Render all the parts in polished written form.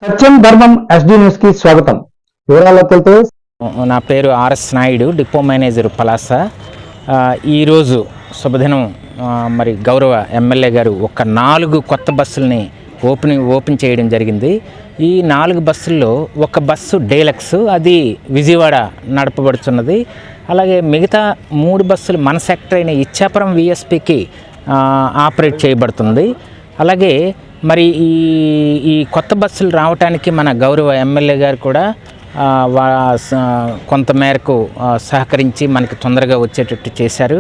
సత్యం ధర్మం SD news కి స్వాగతం. వివరాల్లోకి వెళ్తే నా పేరు RS Naidu, depot manager Palasa. ఈరోజు శుభదినం. మరి గౌరవ ఎమ్మెల్యే గారు ఒక 4 కొత్త బస్సుల్ని ఓపెన్ చేయడం జరిగింది. ఈ 4 బస్సుల్లో ఒక బస్సు డీలక్స్, అది విజయవాడ నడపబడుతున్నది. అలాగే మిగతా 3 బస్సులు మన సెక్టర్ అయిన ఇచ్చాపురం విఎస్పికి ఆపరేట్ చేయబడుతుంది. అలాగే మరి ఈ కొత్త బస్సులు రావడానికి మన గౌరవ ఎమ్మెల్యే గారు కూడా కొంత మేరకు సహకరించి మనకి తొందరగా వచ్చేటట్టు చేశారు.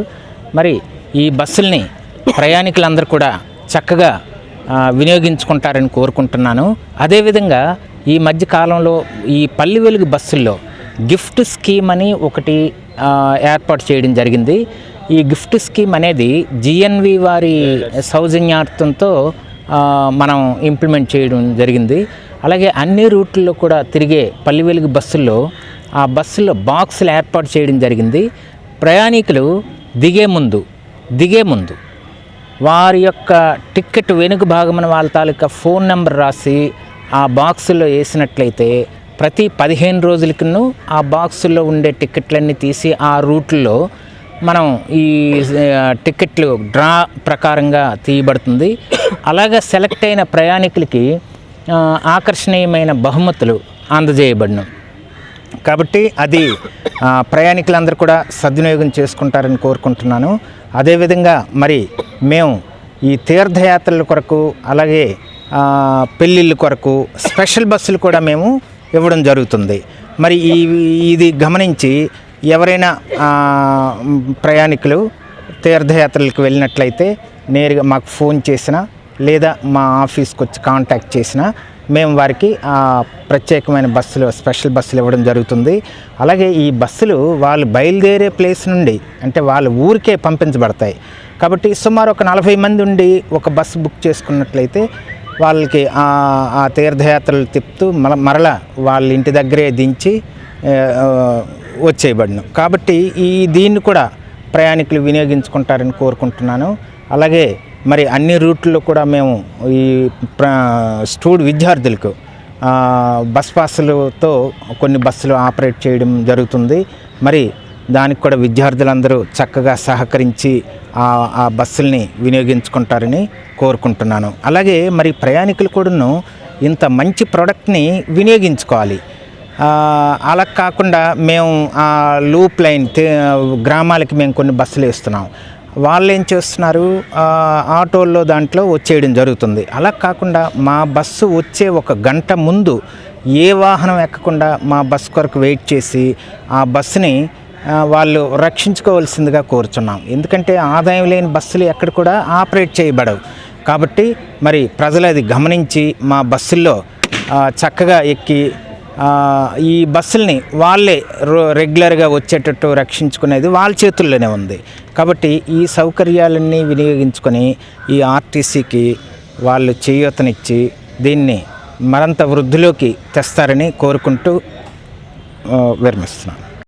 మరి ఈ బస్సుల్ని ప్రయాణికులందరూ కూడా చక్కగా వినియోగించుకుంటారని కోరుకుంటున్నాను. అదేవిధంగా ఈ మధ్య కాలంలో ఈ పల్లి వెలుగు బస్సుల్లో గిఫ్ట్ స్కీమ్ అని ఒకటి ఏర్పాటు చేయడం జరిగింది. ఈ గిఫ్ట్ స్కీమ్ అనేది జిఎన్వి వారి సౌజన్యార్థంతో మనం ఇంప్లిమెంట్ చేయడం జరిగింది. అలాగే అన్ని రూట్లలో కూడా తిరిగే పల్లి వెలుగు బస్సుల్లో ఆ బస్సుల్లో బాక్సులు ఏర్పాటు చేయడం జరిగింది. ప్రయాణికులు దిగే ముందు వారి యొక్క టికెట్ వెనుక భాగమున వాళ్ళ తాలూకా ఫోన్ నెంబర్ రాసి ఆ బాక్సుల్లో వేసినట్లయితే ప్రతి 15 రోజులకును ఆ బాక్సుల్లో ఉండే టికెట్లన్నీ తీసి ఆ రూట్లో మనం ఈ టికెట్లు డ్రా ప్రకారంగా తీయబడుతుంది. అలాగే సెలెక్ట్ అయిన ప్రయాణికులకి ఆకర్షణీయమైన బహుమతులు అందజేయబడును. కాబట్టి అది ప్రయాణికులందరూ కూడా సద్వినియోగం చేసుకుంటారని కోరుకుంటున్నాను. అదేవిధంగా మరి మేము ఈ తీర్థయాత్రల కొరకు అలాగే పెళ్ళిళ్ళ కొరకు స్పెషల్ బస్సులు కూడా మేము ఇవ్వడం జరుగుతుంది. మరి ఇది గమనించి ఎవరైనా ప్రయాణికులు తీర్థయాత్రలకు వెళ్ళినట్లయితే నేరుగా మాకు ఫోన్ చేసినా లేదా మా ఆఫీస్కి వచ్చి కాంటాక్ట్ చేసినా మేము వారికి ప్రత్యేకమైన బస్సులు, స్పెషల్ బస్సులు ఇవ్వడం జరుగుతుంది. అలాగే ఈ బస్సులు వాళ్ళు బయలుదేరే ప్లేస్ నుండి అంటే వాళ్ళ ఊరికే పంపించబడతాయి. కాబట్టి సుమారు ఒక 40 మంది ఉండి ఒక బస్సు బుక్ చేసుకున్నట్లయితే వాళ్ళకి ఆ తీర్థయాత్రలు తిప్పుతూ మరలా వాళ్ళ ఇంటి దగ్గరే దించి వచ్చేయబడును. కాబట్టి దీన్ని కూడా ప్రయాణికులు వినియోగించుకుంటారని కోరుకుంటున్నాను. అలాగే మరి అన్ని రూట్లలో కూడా మేము ఈ విద్యార్థులకు బస్ పాసులతో కొన్ని బస్సులు ఆపరేట్ చేయడం జరుగుతుంది. మరి దానికి కూడా విద్యార్థులందరూ చక్కగా సహకరించి ఆ బస్సుల్ని వినియోగించుకుంటారని కోరుకుంటున్నాను. అలాగే మరి ప్రయాణికులు కూడాను ఇంత మంచి ప్రోడక్ట్ని వినియోగించుకోవాలి. అలా కాకుండా మేము లూప్ లైన్ గ్రామాలకి మేము కొన్ని బస్సులు వేస్తున్నాం. వాళ్ళు ఏం చేస్తున్నారు, ఆటోల్లో దాంట్లో వచ్చేయడం జరుగుతుంది. అలా కాకుండా మా బస్సు వచ్చే 1 గంట ముందు ఏ వాహనం ఎక్కకుండా మా బస్సు కొరకు వెయిట్ చేసి ఆ బస్సుని వాళ్ళు రక్షించుకోవాల్సిందిగా కోరుచున్నాం. ఎందుకంటే ఆదాయం లేని బస్సులు ఎక్కడ కూడా ఆపరేట్ చేయబడవు. కాబట్టి మరి ప్రజలు అది గమనించి మా బస్సుల్లో చక్కగా ఎక్కి ఈ బస్సుల్ని వాళ్ళే రెగ్యులర్గా వచ్చేటట్టు రక్షించుకునేది వాళ్ళ చేతుల్లోనే ఉంది. కాబట్టి ఈ సౌకర్యాలన్నీ వినియోగించుకొని ఈ ఆర్టీసీకి వాళ్ళు చేయూతనిచ్చి దీన్ని మరింత వృద్ధిలోకి తెస్తారని కోరుకుంటూ విరమిస్తున్నాను.